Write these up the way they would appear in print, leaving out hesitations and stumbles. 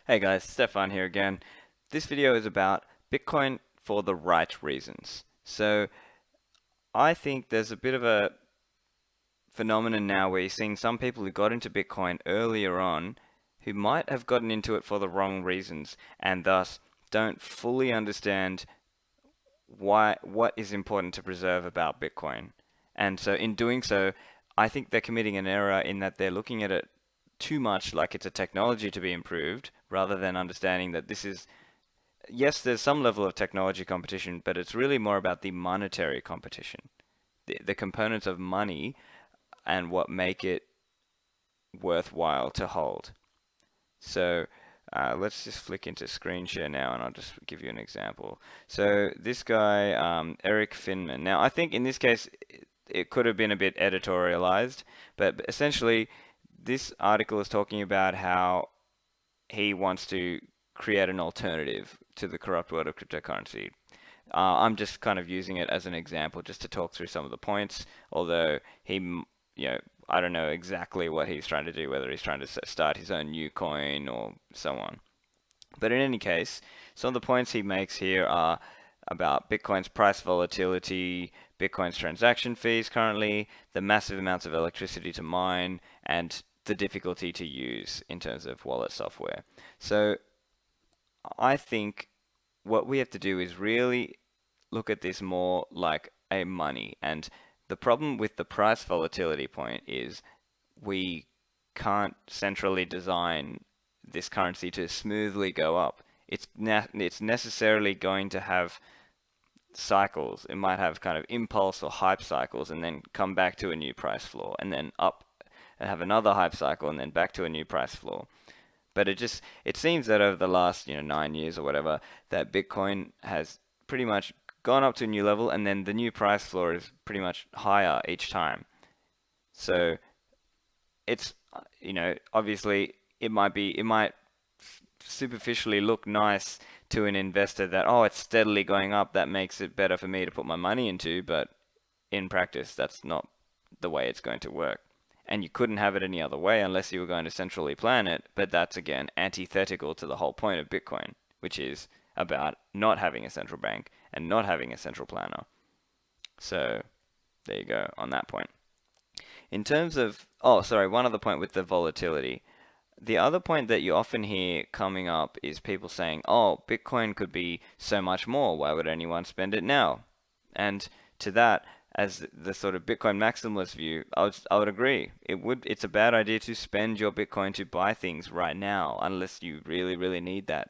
Hey guys, Stefan here again. This video is about Bitcoin for the right reasons. So I think there's a bit of a phenomenon now where you're seeing some people who got into Bitcoin earlier on who might have gotten into it for the wrong reasons and thus don't fully understand what is important to preserve about Bitcoin. And so in doing so, I think they're committing an error in that they're looking at it too much like it's a technology to be improved rather than understanding that this is, yes, there's some level of technology competition, but it's really more about the monetary competition, the components of money and what make it worthwhile to hold. So let's just flick into screen share now, and I'll just give you an example. So this guy, Eric Finman. Now, I think in this case, it could have been a bit editorialized, but essentially, this article is talking about how he wants to create an alternative to the corrupt world of cryptocurrency. I'm just kind of using it as an example just to talk through some of the points, although I don't know exactly what he's trying to do, whether he's trying to start his own new coin or so on. But in any case, some of the points he makes here are about Bitcoin's price volatility, Bitcoin's transaction fees currently, the massive amounts of electricity to mine, and the difficulty to use in terms of wallet software. So I think what we have to do is really look at this more like a money. And the problem with the price volatility point is we can't centrally design this currency to smoothly go up. It's necessarily going to have cycles. It might have kind of impulse or hype cycles and then come back to a new price floor and then up and have another hype cycle and then back to a new price floor. But it seems that over the last 9 years or whatever, that Bitcoin has pretty much gone up to a new level, and then the new price floor is pretty much higher each time. So it's obviously it might superficially look nice to an investor that, oh, it's steadily going up, that makes it better for me to put my money into, but in practice that's not the way it's going to work. And you couldn't have it any other way unless you were going to centrally plan it, but that's again antithetical to the whole point of Bitcoin, which is about not having a central bank and not having a central planner. So there you go on that point. In terms of, oh, sorry, one other point with the volatility. The other point that you often hear coming up is people saying, oh, Bitcoin could be so much more. Why would anyone spend it now? And to that, as the sort of Bitcoin maximalist view, I would agree. It's a bad idea to spend your Bitcoin to buy things right now unless you really, really need that.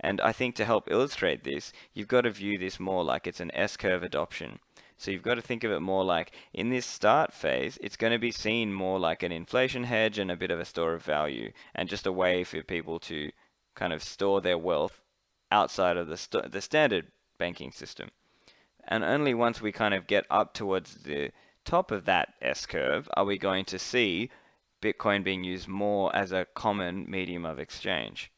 And I think to help illustrate this, you've got to view this more like it's an S-curve adoption. So you've got to think of it more like in this start phase, it's going to be seen more like an inflation hedge and a bit of a store of value, and just a way for people to kind of store their wealth outside of the standard banking system. And only once we kind of get up towards the top of that S-curve are we going to see Bitcoin being used more as a common medium of exchange.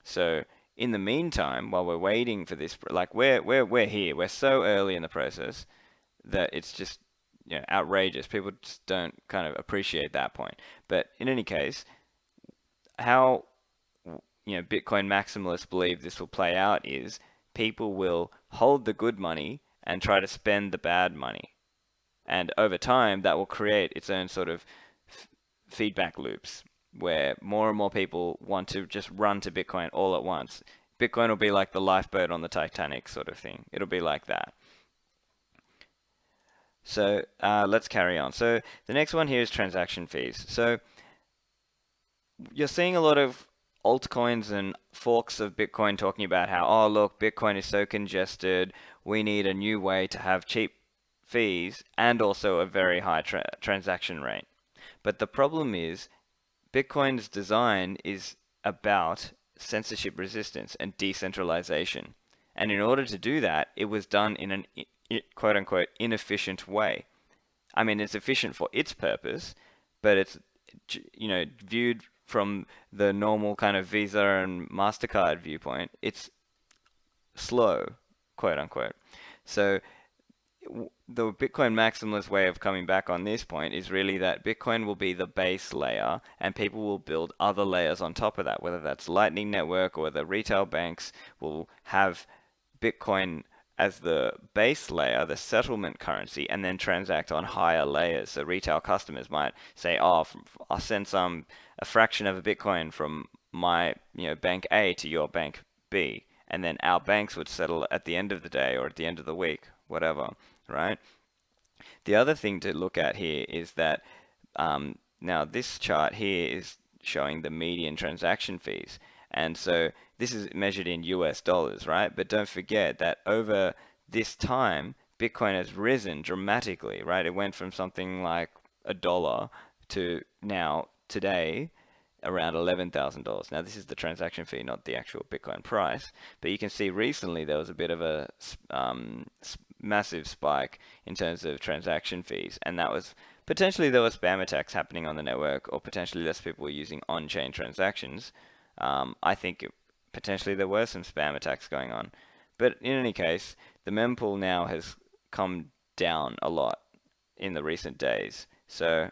So in the meantime, while we're waiting for this, like we're here, we're so early in the process that it's just outrageous. People just don't kind of appreciate that point. But in any case, how Bitcoin maximalists believe this will play out is people will hold the good money and try to spend the bad money. And over time, that will create its own sort of feedback loops where more and more people want to just run to Bitcoin all at once. Bitcoin will be like the lifeboat on the Titanic sort of thing. It'll be like that. So let's carry on. So the next one here is transaction fees. So you're seeing a lot of altcoins and forks of Bitcoin talking about how, oh, look, Bitcoin is so congested, we need a new way to have cheap fees and also a very high transaction rate. But the problem is Bitcoin's design is about censorship resistance and decentralization. And in order to do that, it was done in an quote unquote inefficient way. I mean, it's efficient for its purpose, but it's viewed from the normal kind of Visa and MasterCard viewpoint, it's slow, quote unquote. So the Bitcoin maximalist way of coming back on this point is really that Bitcoin will be the base layer and people will build other layers on top of that, whether that's Lightning Network or the retail banks will have Bitcoin as the base layer, the settlement currency, and then transact on higher layers. So retail customers might say, "Oh, I'll send a fraction of a Bitcoin from my bank A to your bank B," and then our banks would settle at the end of the day or at the end of the week, whatever, right? The other thing to look at here is that now this chart here is showing the median transaction fees. And so this is measured in US dollars, right? But don't forget that over this time, Bitcoin has risen dramatically, right? It went from something like $1 to now, today, around $11,000. Now, this is the transaction fee, not the actual Bitcoin price. But you can see recently there was a bit of a massive spike in terms of transaction fees, and that was potentially there were spam attacks happening on the network, or potentially less people were using on-chain transactions. I think potentially there were some spam attacks going on. But in any case, the mempool now has come down a lot in the recent days. So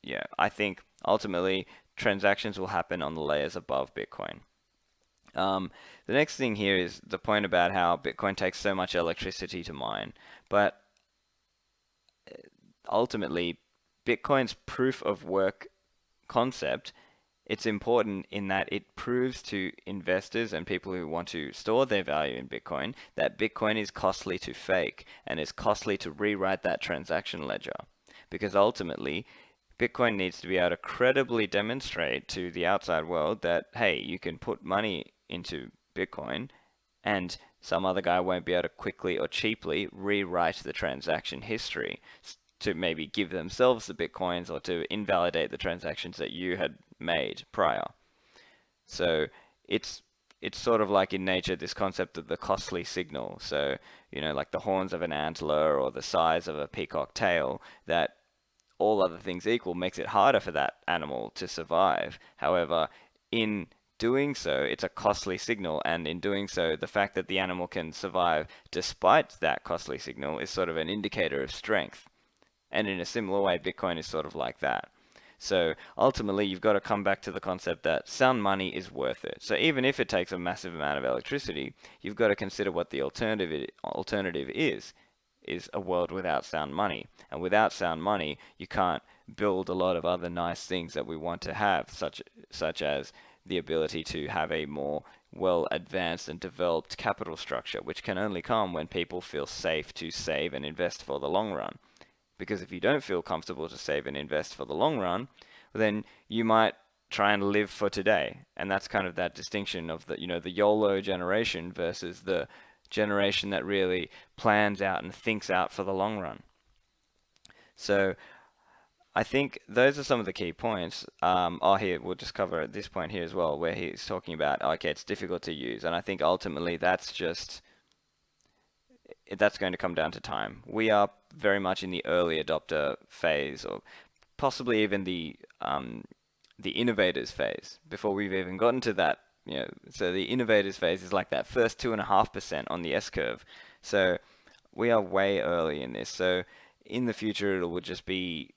yeah, I think ultimately transactions will happen on the layers above Bitcoin. The next thing here is the point about how Bitcoin takes so much electricity to mine, but ultimately Bitcoin's proof of work concept, it's important in that it proves to investors and people who want to store their value in Bitcoin that Bitcoin is costly to fake and is costly to rewrite that transaction ledger. Because ultimately, Bitcoin needs to be able to credibly demonstrate to the outside world that, hey, you can put money into Bitcoin and some other guy won't be able to quickly or cheaply rewrite the transaction history to maybe give themselves the Bitcoins or to invalidate the transactions that you had made prior. So it's sort of like in nature this concept of the costly signal. So, like the horns of an antler or the size of a peacock tail, that all other things equal makes it harder for that animal to survive. However, in doing so, it's a costly signal, and in doing so, the fact that the animal can survive despite that costly signal is sort of an indicator of strength. And in a similar way, Bitcoin is sort of like that. So ultimately, you've got to come back to the concept that sound money is worth it. So even if it takes a massive amount of electricity, you've got to consider what the alternative is a world without sound money. And without sound money, you can't build a lot of other nice things that we want to have, such as the ability to have a more well advanced and developed capital structure, which can only come when people feel safe to save and invest for the long run. Because if you don't feel comfortable to save and invest for the long run, then you might try and live for today. And that's kind of that distinction of the YOLO generation versus the generation that really plans out and thinks out for the long run. So I think those are some of the key points. Here, we'll just cover at this point here as well, where he's talking about, okay, it's difficult to use. And I think ultimately that's going to come down to time. We are very much in the early adopter phase, or possibly even the innovators phase, before we've even gotten to that. So the innovators phase is like that first 2.5% on the S curve. So we are way early in this. So in the future, it will just be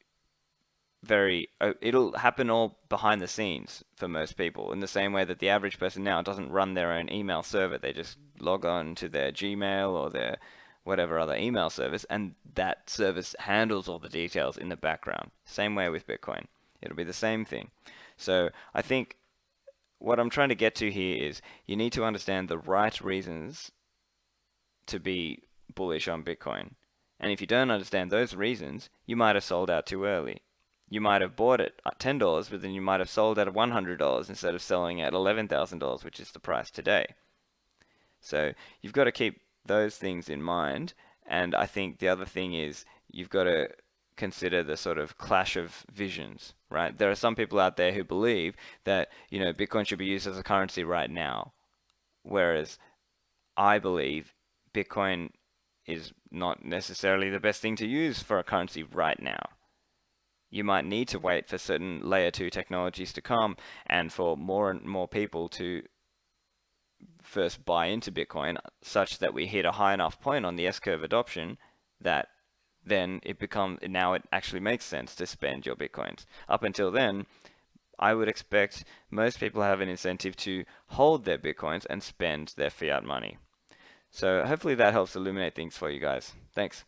it'll happen all behind the scenes for most people, in the same way that the average person now doesn't run their own email server. They just log on to their Gmail or their whatever other email service, and that service handles all the details in the background. Same way with Bitcoin. It'll be the same thing. So I think what I'm trying to get to here is you need to understand the right reasons to be bullish on Bitcoin. And if you don't understand those reasons, you might have sold out too early. You might have bought it at $10, but then you might have sold at $100 instead of selling at $11,000, which is the price today. So you've got to keep those things in mind. And I think the other thing is you've got to consider the sort of clash of visions, right? There are some people out there who believe that, Bitcoin should be used as a currency right now. Whereas I believe Bitcoin is not necessarily the best thing to use for a currency right now. You might need to wait for certain layer 2 technologies to come and for more and more people to first buy into Bitcoin, such that we hit a high enough point on the S-curve adoption that then now it actually makes sense to spend your Bitcoins. Up until then, I would expect most people have an incentive to hold their Bitcoins and spend their fiat money. So hopefully that helps illuminate things for you guys. Thanks.